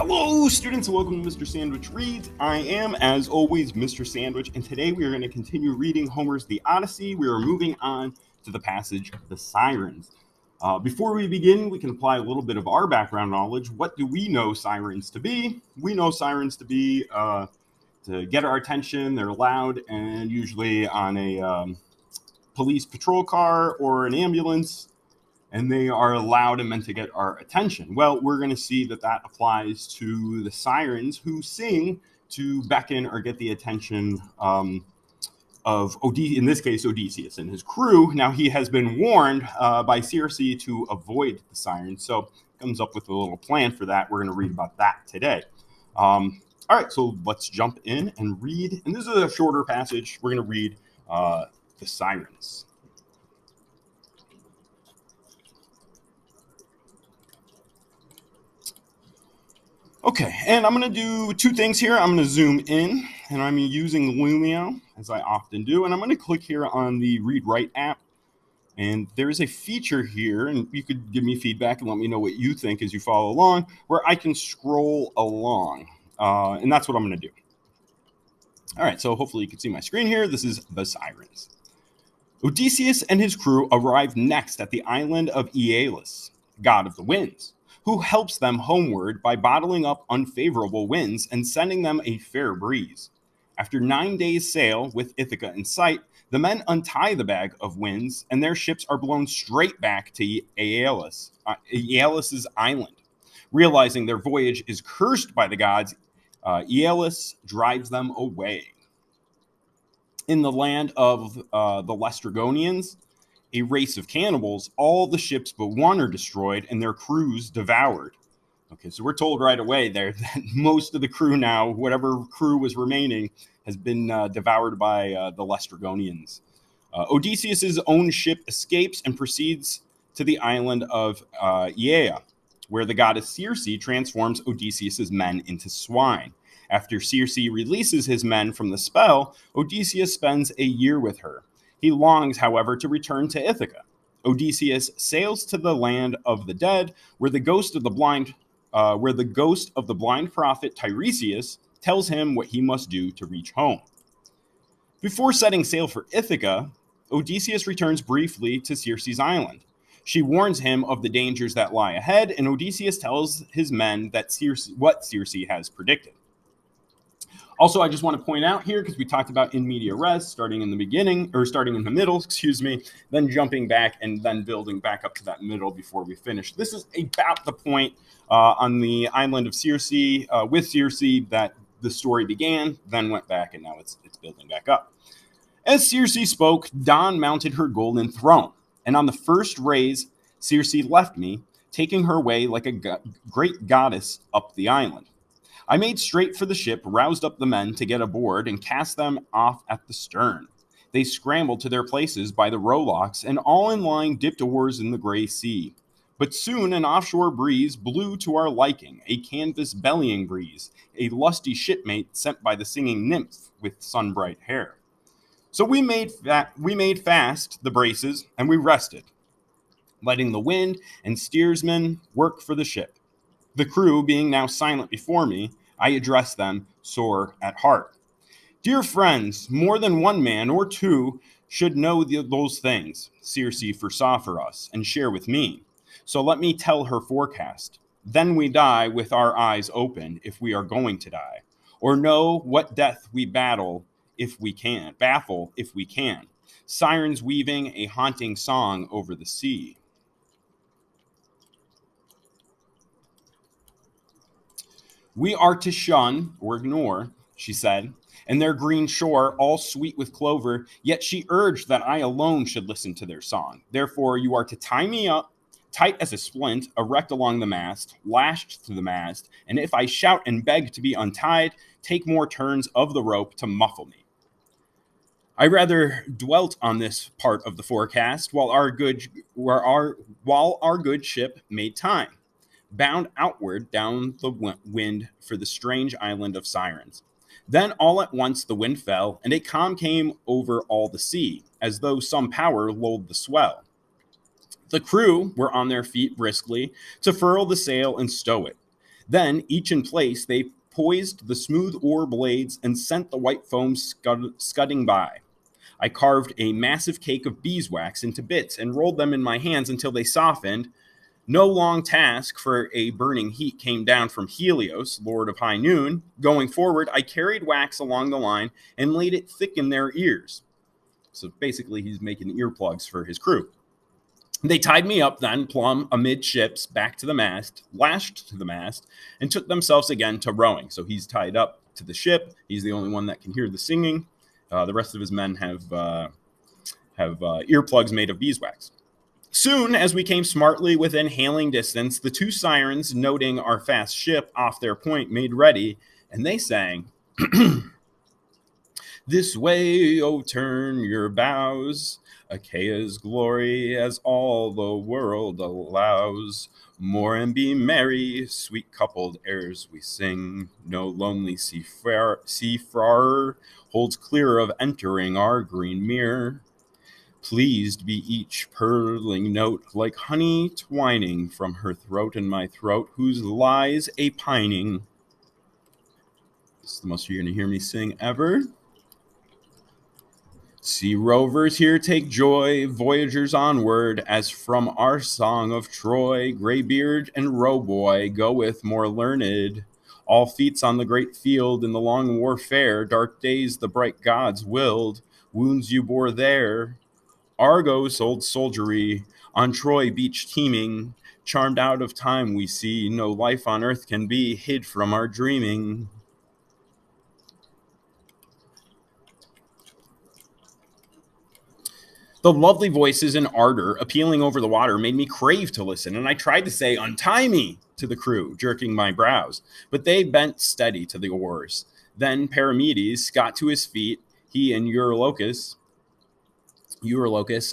Hello, students, and welcome to Mr. Sandwich Reads. I am, as always, Mr. Sandwich, and today we are going to continue reading Homer's The Odyssey. We are moving on to the passage, The Sirens. Before we begin, we can apply a little bit of our background knowledge. What do we know sirens to be? We know sirens to be to get our attention. They're loud and usually on a police patrol car or an ambulance, and they are loud and meant to get our attention. Well, we're going to see that that applies to the sirens who sing to beckon or get the attention of, in this case, Odysseus and his crew. Now, he has been warned by Circe to avoid the sirens, so comes up with a little plan for that. We're going to read about that today. All right, so let's jump in and read. And this is a shorter passage. We're going to read the Sirens. Okay, and I'm going to do two things here. I'm going to zoom in, and I'm using Lumio, as I often do, and I'm going to click here on the Read Write app, and there's a feature here, and you could give me feedback and let me know what you think as you follow along, where I can scroll along, and that's what I'm going to do. All right, so hopefully you can see my screen here. This is The Sirens. Odysseus and his crew arrive next at the island of Aeolus, god of the winds, who helps them homeward by bottling up unfavorable winds and sending them a fair breeze. After 9 days' sail with Ithaca in sight, the men untie the bag of winds, and their ships are blown straight back to Aeolus's island. Realizing their voyage is cursed by the gods, Aeolus drives them away. In the land of the Laestrygonians, a race of cannibals, all the ships but one are destroyed and their crews devoured. Okay, so we're told right away there that most of the crew now, whatever crew was remaining, has been devoured by the Laestrygonians. Odysseus' own ship escapes and proceeds to the island of Aea, where the goddess Circe transforms Odysseus' men into swine. After Circe releases his men from the spell, Odysseus spends a year with her. He longs, however, to return to Ithaca. Odysseus sails to the land of the dead, where the ghost of the blind prophet Tiresias tells him what he must do to reach home. Before setting sail for Ithaca, Odysseus returns briefly to Circe's island. She warns him of the dangers that lie ahead, and Odysseus tells his men that what Circe has predicted. Also, I just want to point out here, because we talked about in media res, starting in the middle, then jumping back and then building back up to that middle before we finish. This is about the point on the island of Circe, with Circe, that the story began, then went back, and now it's building back up. As Circe spoke, Dawn mounted her golden throne, and on the first rays, Circe left me, taking her way like a great goddess up the island. I made straight for the ship, roused up the men to get aboard, and cast them off at the stern. They scrambled to their places by the rowlocks, and all in line dipped oars in the gray sea. But soon an offshore breeze blew to our liking, a canvas bellying breeze, a lusty shipmate sent by the singing nymph with sun-bright hair. So we made fast the braces, and we rested, letting the wind and steersman work for the ship. The crew being now silent before me, I address them, sore at heart. Dear friends, more than one man or two should know those things Circe foresaw for us and share with me. So let me tell her forecast. Then we die with our eyes open if we are going to die, or know what death we baffle if we can. Sirens weaving a haunting song over the sea. We are to shun or ignore, she said, and their green shore all sweet with clover, yet she urged that I alone should listen to their song. Therefore you are to tie me up, tight as a splint, erect along the mast, lashed to the mast, and if I shout and beg to be untied, take more turns of the rope to muffle me. I rather dwelt on this part of the forecast while our good ship made time, bound outward down the wind for the strange island of Sirens. Then all at once the wind fell, and a calm came over all the sea, as though some power lulled the swell. The crew were on their feet briskly to furl the sail and stow it. Then, each in place, they poised the smooth oar blades and sent the white foam scudding by. I carved a massive cake of beeswax into bits and rolled them in my hands until they softened. No long task, for a burning heat came down from Helios, lord of high noon. Going forward, I carried wax along the line and laid it thick in their ears. So basically, he's making earplugs for his crew. They tied me up then, plumb amidships, back to the mast, lashed to the mast, and took themselves again to rowing. So he's tied up to the ship. He's the only one that can hear the singing. The rest of his men have earplugs made of beeswax. Soon as we came smartly within hailing distance, the two sirens, noting our fast ship off their point, made ready, and they sang, "This way, oh, turn your bows, Achaea's glory as all the world allows. More and be merry, sweet coupled airs we sing. No lonely seafarer holds clear of entering our green mere. Pleased be each purling note, like honey twining from her throat and my throat, whose lies a pining." This is the most you're going to hear me sing ever. "Sea rovers here take joy, voyagers onward, as from our song of Troy, graybeard and rowboy goeth more learned. All feats on the great field in the long warfare, dark days the bright gods willed, wounds you bore there. Argos old soldiery, on Troy beach teeming, charmed out of time we see, no life on earth can be hid from our dreaming." The lovely voices and ardor appealing over the water made me crave to listen, and I tried to say, "Untie me," to the crew, jerking my brows. But they bent steady to the oars. Then Paramedes got to his feet, he and Eurylochus,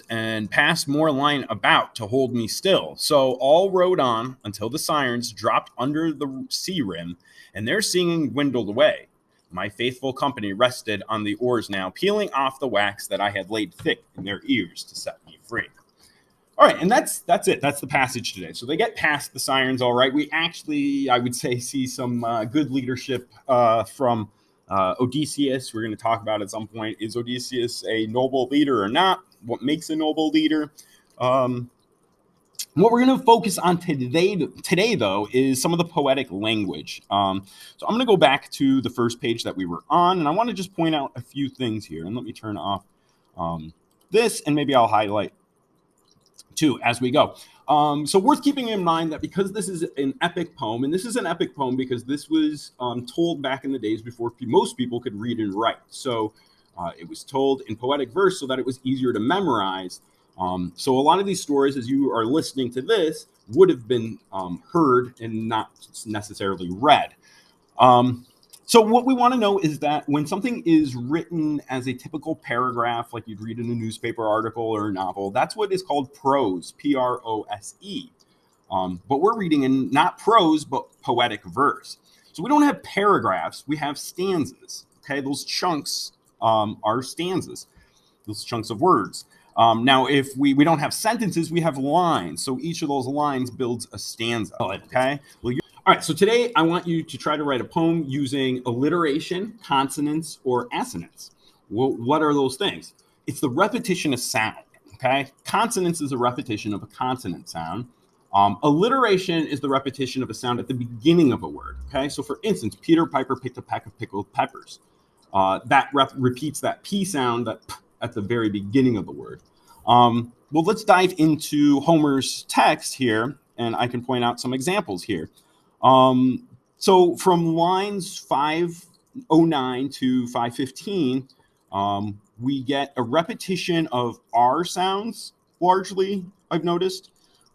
and passed more line about to hold me still. So all rowed on until the sirens dropped under the sea rim, and their singing dwindled away. My faithful company rested on the oars now, peeling off the wax that I had laid thick in their ears to set me free. All right, and that's it. That's the passage today. So they get past the sirens, all right. We actually, I would say, see some good leadership from Odysseus. We're going to talk about at some point, is Odysseus a noble leader or not? What makes a noble leader? What we're going to focus on today, though, is some of the poetic language. So I'm going to go back to the first page that we were on, and I want to just point out a few things here. And let me turn off this, and maybe I'll highlight too as we go. So worth keeping in mind that because this is an epic poem, and this is an epic poem because this was told back in the days before most people could read and write. So it was told in poetic verse so that it was easier to memorize. So a lot of these stories, as you are listening to this, would have been heard and not necessarily read. So what we want to know is that when something is written as a typical paragraph, like you'd read in a newspaper article or a novel, that's what is called prose, P-R-O-S-E. But we're reading in not prose, but poetic verse. So we don't have paragraphs, we have stanzas. Okay, those chunks are stanzas, those chunks of words. Now, if we don't have sentences, we have lines. So each of those lines builds a stanza. Okay. Well, all right. So today I want you to try to write a poem using alliteration, consonants, or assonance. Well, what are those things? It's the repetition of sound. Okay. Consonance is a repetition of a consonant sound. Alliteration is the repetition of a sound at the beginning of a word. Okay. So for instance, Peter Piper picked a peck of pickled peppers. That repeats that P sound that at the very beginning of the word. Well, let's dive into Homer's text here, and I can point out some examples here. So from lines 509 to 515, we get a repetition of R sounds, largely, I've noticed,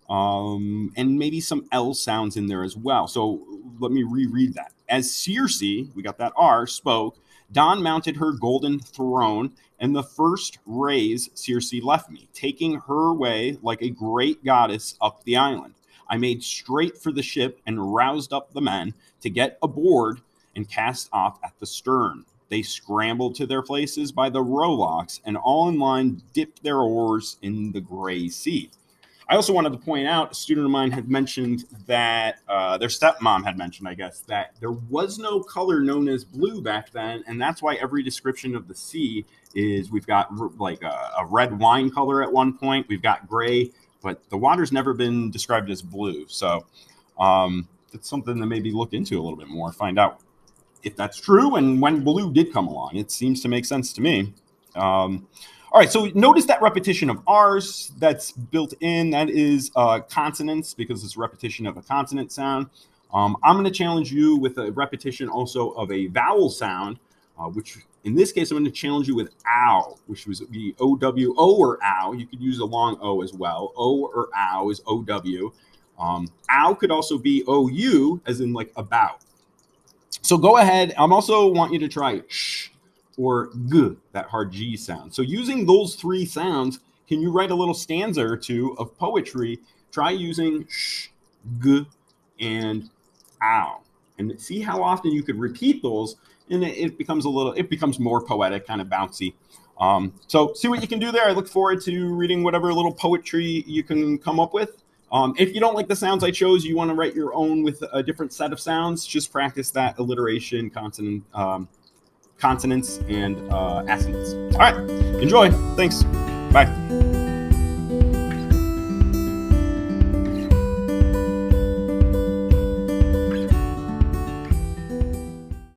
and maybe some L sounds in there as well. So let me reread that. As Circe, we got that R, spoke, Dawn mounted her golden throne, and the first rays Circe left me, taking her way like a great goddess up the island. I made straight for the ship and roused up the men to get aboard and cast off at the stern. They scrambled to their places by the rowlocks, and all in line dipped their oars in the gray sea. I also wanted to point out, a student of mine had mentioned that their stepmom had mentioned, I guess, that there was no color known as blue back then, and that's why every description of the sea is we've got like a red wine color at one point, we've got gray, but the water's never been described as blue. So it's something to maybe look into a little bit more, find out if that's true and when blue did come along. It seems to make sense to me. All right, so notice that repetition of R's that's built in. That is consonants, because it's a repetition of a consonant sound. I'm going to challenge you with a repetition also of a vowel sound, which in this case, I'm going to challenge you with ow, which was the O-W, O or ow. You could use a long O as well. O or ow is O-W. Ow could also be O-U, as in like about. So go ahead. I'm also want you to try sh or g, that hard G sound. So using those three sounds, can you write a little stanza or two of poetry? Try using sh, g, and ow, and see how often you could repeat those, and it becomes more poetic, kind of bouncy. So see what you can do there. I look forward to reading whatever little poetry you can come up with. If you don't like the sounds I chose, you want to write your own with a different set of sounds, just practice that alliteration, consonants, and assonants. All right, enjoy. Thanks. Bye.